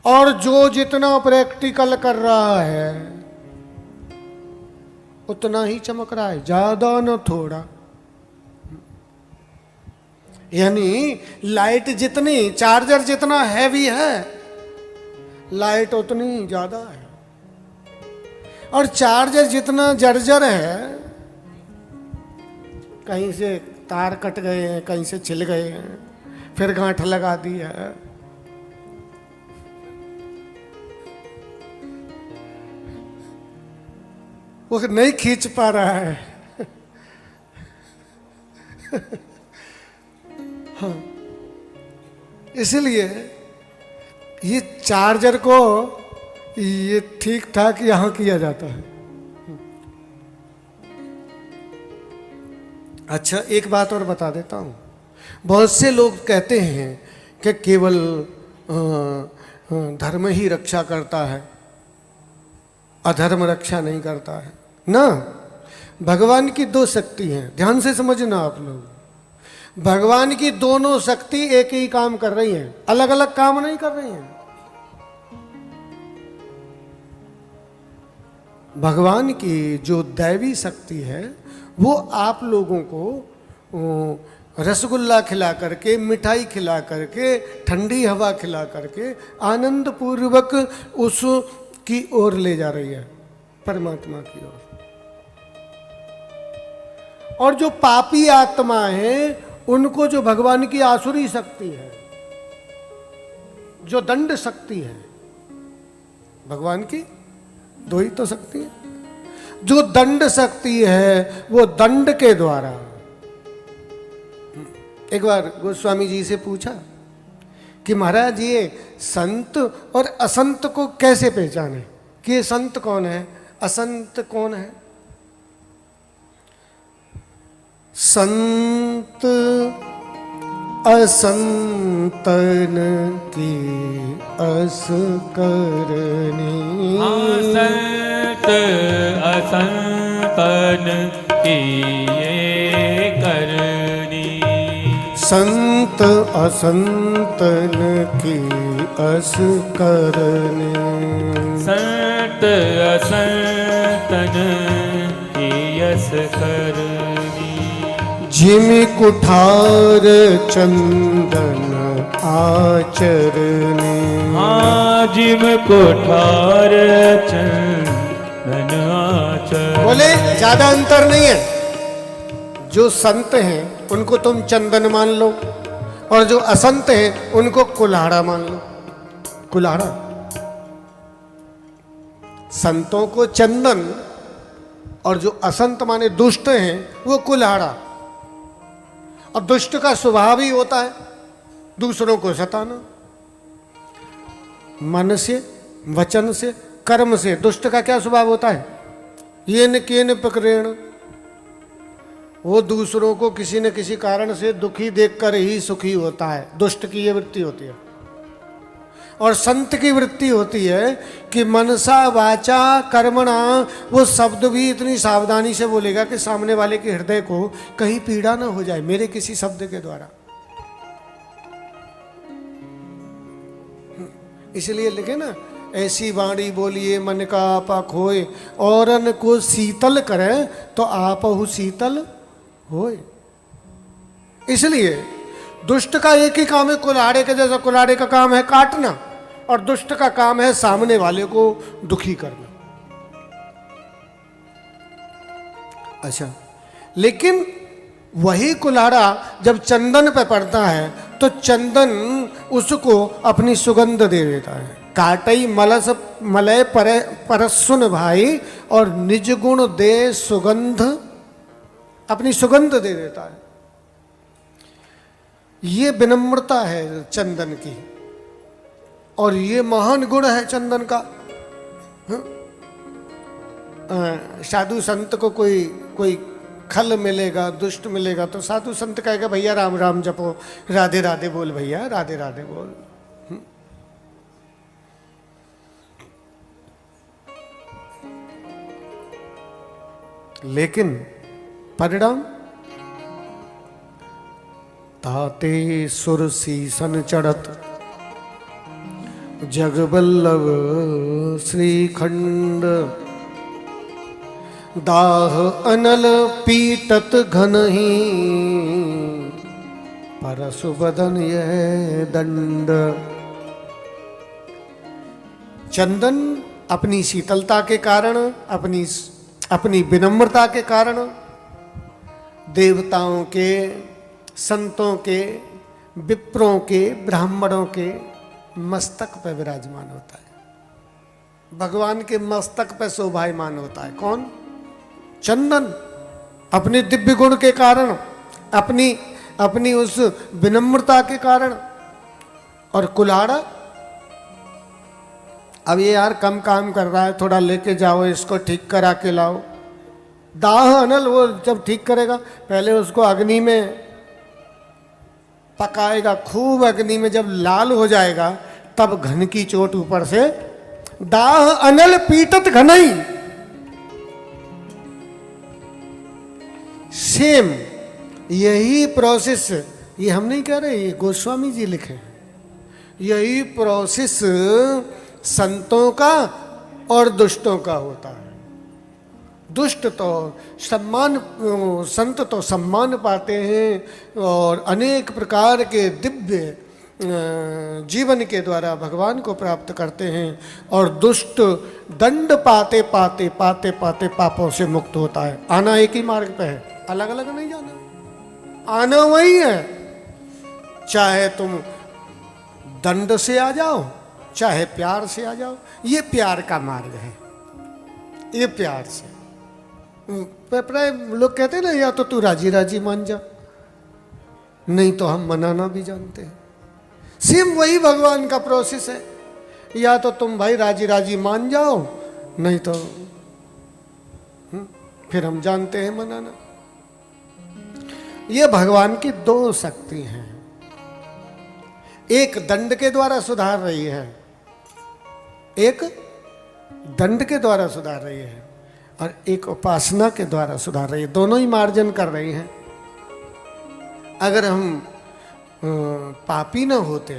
और जो जितना प्रैक्टिकल कर रहा है उतना ही चमक रहा है, ज्यादा न थोड़ा। यानी लाइट जितनी, चार्जर जितना हैवी है, लाइट उतनी ज्यादा है। और चार्जर जितना जर्जर है, कहीं से तार कट गए हैं, कहीं से छिल गए हैं, फिर गांठ लगा दी है, वो नहीं खींच पा रहा है। हाँ, इसलिए ये चार्जर को ये ठीक ठाक यहां किया जाता है। अच्छा, एक बात और बता देता हूं। बहुत से लोग कहते हैं कि केवल धर्म ही रक्षा करता है, अधर्म रक्षा नहीं करता है ना। भगवान की दो शक्ति हैं, ध्यान से समझना आप लोग। भगवान की दोनों शक्ति एक ही काम कर रही हैं, अलग अलग काम नहीं कर रही हैं। भगवान की जो दैवी शक्ति है वो आप लोगों को रसगुल्ला खिला करके, मिठाई खिला करके, ठंडी हवा खिला करके आनंद पूर्वक उस की ओर ले जा रही है, परमात्मा की ओर। और जो पापी आत्मा है उनको जो भगवान की आसुरी शक्ति है, जो दंड शक्ति है, भगवान की दो ही तो शक्ति है। जो दंड शक्ति है वो दंड के द्वारा। एक बार गोस्वामी जी से पूछा कि महाराज ये संत और असंत को कैसे पहचाने, कि ये संत कौन है, असंत कौन है। संत असंतन की अस करनी, संत असंतन की ये करनी। संत असंतन की अस करनी, संत असंतन की यस करनी। जिम कुठार चंदन आचरने, जिम कुठार चंदन आचरने। बोले ज्यादा अंतर नहीं है। जो संत हैं उनको तुम चंदन मान लो, और जो असंत हैं उनको कुल्हाड़ा मान लो। कुल्हाड़ा, संतों को चंदन, और जो असंत माने दुष्ट हैं वो कुल्हाड़ा। अब दुष्ट का स्वभाव ही होता है दूसरों को सताना, मन से, वचन से, कर्म से। दुष्ट का क्या स्वभाव होता है, ये न केन पकड़ेण। वो दूसरों को किसी न किसी कारण से दुखी देखकर ही सुखी होता है, दुष्ट की ये वृत्ति होती है। और संत की वृत्ति होती है कि मनसा वाचा कर्मणा, वो शब्द भी इतनी सावधानी से बोलेगा कि सामने वाले के हृदय को कहीं पीड़ा ना हो जाए मेरे किसी शब्द के द्वारा। इसलिए लिखे ना, ऐसी वाणी बोलिए मन का आपा खोए, औरन को शीतल करे तो आपहु शीतल होए। इसलिए दुष्ट का एक ही काम है, कुल्हाड़े के जैसा। कुल्हाड़े का काम है काटना, और दुष्ट का काम है सामने वाले को दुखी करना। अच्छा, लेकिन वही कुल्हाड़ा जब चंदन पे पड़ता है तो चंदन उसको अपनी सुगंध दे देता है। काटई मलस मलय परसुन भाई, और निज गुण दे सुगंध, अपनी सुगंध दे देता है। ये विनम्रता है चंदन की, और ये महान गुण है चंदन का। साधु संत को कोई खल मिलेगा, दुष्ट मिलेगा, तो साधु संत कहेगा भैया राम राम जपो, राधे राधे बोल भैया, राधे राधे बोल। लेकिन परिणाम, ताते सुर सीसन चढ़त, जगबल्लभ श्रीखंड दाह अनल पीटत घनही परशु बदन यह दंड। चंदन अपनी शीतलता के कारण, अपनी विनम्रता के कारण देवताओं के, संतों के, विप्रों के, ब्राह्मणों के मस्तक पर विराजमान होता है। भगवान के मस्तक पर शोभायमान होता है कौन? चंदन। अपने दिव्य गुण के कारण, अपनी उस विनम्रता के कारण। और कुल्हाड़ा, अब ये यार कम काम कर रहा है, थोड़ा लेके जाओ, इसको ठीक करा के लाओ। दाह अनल, वो जब ठीक करेगा पहले उसको अग्नि में पकाएगा, खूब अग्नि में जब लाल हो जाएगा तब घन की चोट ऊपर से। दाह अनल पीटत घनई, सेम यही प्रोसेस, ये हम नहीं कह रहे, ये गोस्वामी जी लिखे हैं। यही प्रोसेस संतों का और दुष्टों का होता है। दुष्ट तो सम्मान, संत तो सम्मान पाते हैं और अनेक प्रकार के दिव्य जीवन के द्वारा भगवान को प्राप्त करते हैं। और दुष्ट दंड पाते पाते पाते पाते पापों से मुक्त होता है। आना एक ही मार्ग पे है, अलग अलग नहीं जाना, आना वही है। चाहे तुम दंड से आ जाओ, चाहे प्यार से आ जाओ, ये प्यार का मार्ग है, ये प्यार से। प्राय लोग कहते हैं ना, या तो तू राजी राजी मान जा, नहीं तो हम मनाना भी जानते हैं। सेम वही भगवान का प्रोसेस है। या तो तुम भाई राजी राजी मान जाओ, नहीं तो फिर हम जानते हैं मनाना। ये भगवान की दो शक्ति हैं, एक दंड के द्वारा सुधार रही है, एक दंड के द्वारा सुधार रही है, और एक उपासना के द्वारा सुधार रही है। दोनों ही मार्जन कर रही हैं। अगर हम पापी न होते,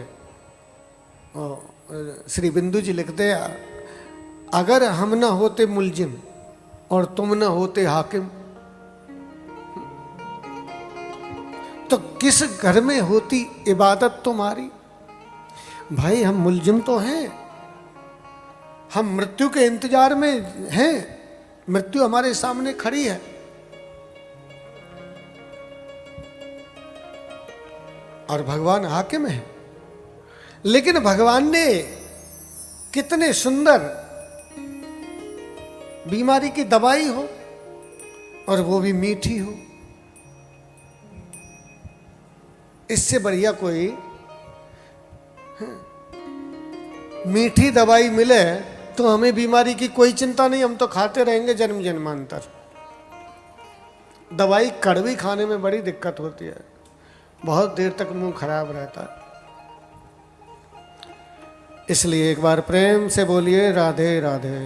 श्री बिंदु जी लिखते हैं, अगर हम न होते मुलजिम और तुम न होते हाकिम, तो किस घर में होती इबादत तुम्हारी? भाई हम मुलजिम तो हैं, हम मृत्यु के इंतजार में हैं, मृत्यु हमारे सामने खड़ी है। और भगवान हाकिम है। लेकिन भगवान ने कितने सुंदर बीमारी की दवाई हो, और वो भी मीठी हो। इससे बढ़िया कोई मीठी दवाई मिले तो हमें बीमारी की कोई चिंता नहीं, हम तो खाते रहेंगे जन्म जन्मांतर। दवाई कड़वी खाने में बड़ी दिक्कत होती है, बहुत देर तक मुंह खराब रहता है। इसलिए एक बार प्रेम से बोलिए राधे राधे।